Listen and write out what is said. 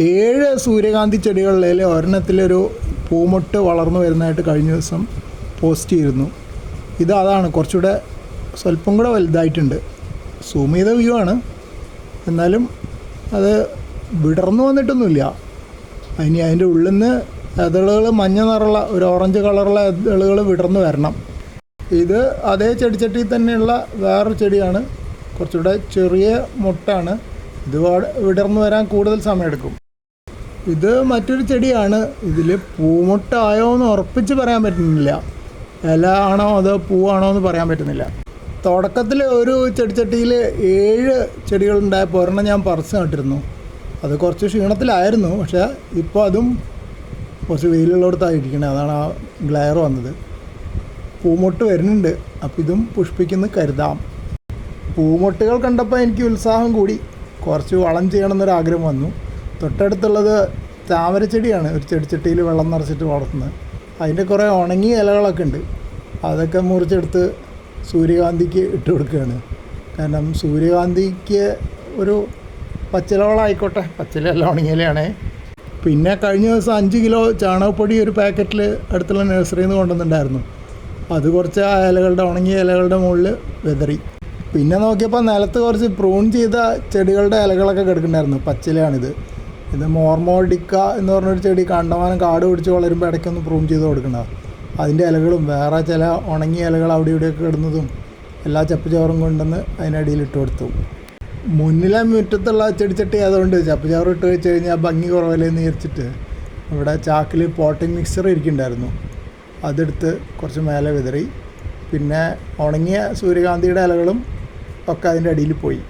7 സൂര്യകാന്തി ചെടികളിൽ ഒരെണ്ണത്തിലൊരു പൂമൊട്ട് വളർന്നു വരുന്നതായിട്ട് കഴിഞ്ഞ ദിവസം പോസ്റ്റ് ചെയ്തിരുന്നു. അതാണ് കുറച്ചുകൂടെ സ്വല്പം കൂടെ വലുതായിട്ടുണ്ട്. സൂം ചെയ്ത വ്യൂ ആണ്, എന്നാലും അത് വിടർന്നു വന്നിട്ടൊന്നുമില്ല. അതിൻ്റെ ഉള്ളിൽ നിന്ന് ഇതളുകൾ മഞ്ഞ നിറമുള്ള ഒരു ഓറഞ്ച് കളറുള്ള ഇതളുകൾ വിടർന്നു വരണം. ഇത് അതേ ചെടിച്ചട്ടിയിൽ തന്നെയുള്ള വേറൊരു ചെടിയാണ്, കുറച്ചുകൂടെ ചെറിയ മുട്ടാണ്. ഇത് വിടർന്നു വരാൻ കൂടുതൽ സമയമെടുക്കും. ഇത് മറ്റൊരു ചെടിയാണ്. ഇതിൽ പൂമുട്ടായോ എന്ന് ഉറപ്പിച്ച് പറയാൻ പറ്റുന്നില്ല. ഇല ആണോ അതോ പൂവാണോ എന്ന് പറയാൻ പറ്റുന്നില്ല. തുടക്കത്തിൽ ഒരു ചെടിച്ചട്ടിയിൽ 7 ചെടികളുണ്ടായപ്പോൾ ഒരെണ്ണം ഞാൻ പറിച്ച് നട്ടിരുന്നു. അത് കുറച്ച് ക്ഷീണത്തിലായിരുന്നു, പക്ഷേ ഇപ്പോൾ അതും കുറച്ച് വെയിലുള്ളിടത്തായിരിക്കണേ, അതാണ് ആ ഗ്ലെയർ വന്നത്. പൂമൊട്ട് വരുന്നുണ്ട്, അപ്പോൾ ഇതും പുഷ്പിക്കുന്ന കരുതാം. പൂമൊട്ടുകൾ കണ്ടപ്പോൾ എനിക്ക് ഉത്സാഹം കൂടി, കുറച്ച് വളം ചെയ്യണമെന്നൊരാഗ്രഹം വന്നു. തൊട്ടടുത്തുള്ളത് താമരച്ചെടിയാണ്, ഒരു ചെടിച്ചട്ടിയിൽ വെള്ളം നിറച്ചിട്ട് വളർത്തുന്നത്. അതിൻ്റെ കുറേ ഉണങ്ങിയ ഇലകളൊക്കെ ഉണ്ട്. അതൊക്കെ മുറിച്ചെടുത്ത് സൂര്യകാന്തിക്ക് ഇട്ട് കൊടുക്കുകയാണ്. കാരണം സൂര്യകാന്തിക്ക് ഒരു പച്ചിലവളമായിക്കോട്ടെ, പച്ചിലല്ല ഉണങ്ങിയിലയാണേ. പിന്നെ കഴിഞ്ഞ ദിവസം 5 കിലോ ചാണകപ്പൊടി ഒരു പാക്കറ്റിൽ അടുത്തുള്ള നഴ്സറിയിൽ നിന്ന് കൊണ്ടുവന്നിട്ടുണ്ടായിരുന്നു. അത് കുറച്ച് ആ ഇലകളുടെ ഉണങ്ങിയ ഇലകളുടെ മുകളിൽ വിതറി. പിന്നെ നോക്കിയപ്പോൾ നിലത്ത് കുറച്ച് പ്രൂൺ ചെയ്ത ചെടികളുടെ ഇലകളൊക്കെ കിടക്കുന്നുണ്ടായിരുന്നു. പച്ചിലയാണിത്. ഇത് മോർമോഡിക്ക എന്ന് പറഞ്ഞൊരു ചെടി കണ്ടമാനം കാട് പിടിച്ച് വളരുമ്പോൾ ഇടയ്ക്കൊന്ന് പ്രൂൺ ചെയ്ത് കൊടുക്കണം. അതിൻ്റെ ഇലകളും വേറെ ചില ഉണങ്ങിയ ഇലകൾ അവിടെ ഇവിടെയൊക്കെ കിടന്നതും എല്ലാ ചപ്പുചവറും കൊണ്ടുവന്ന് അതിനടിയിൽ ഇട്ട് കൊടുത്തു. മുന്നിലെ മുറ്റത്തുള്ള ചെടിച്ചട്ടി ആയതുകൊണ്ട് ചപ്പുചവറ് ഇട്ട് വെച്ച് കഴിഞ്ഞാൽ ഭംഗി കുറവല്ലേന്ന് വിചാരിച്ചിട്ട് ഇവിടെ ചാക്കിൽ പോട്ടിംഗ് മിക്സർ ഇരിക്കുന്നുണ്ടായിരുന്നു. അതെടുത്ത് കുറച്ച് മേലെ വിതറി. പിന്നെ ഉണങ്ങിയ സൂര്യകാന്തിയുടെ ഇലകളും ഒക്കെ അതിൻ്റെ അടിയിൽ പോയി.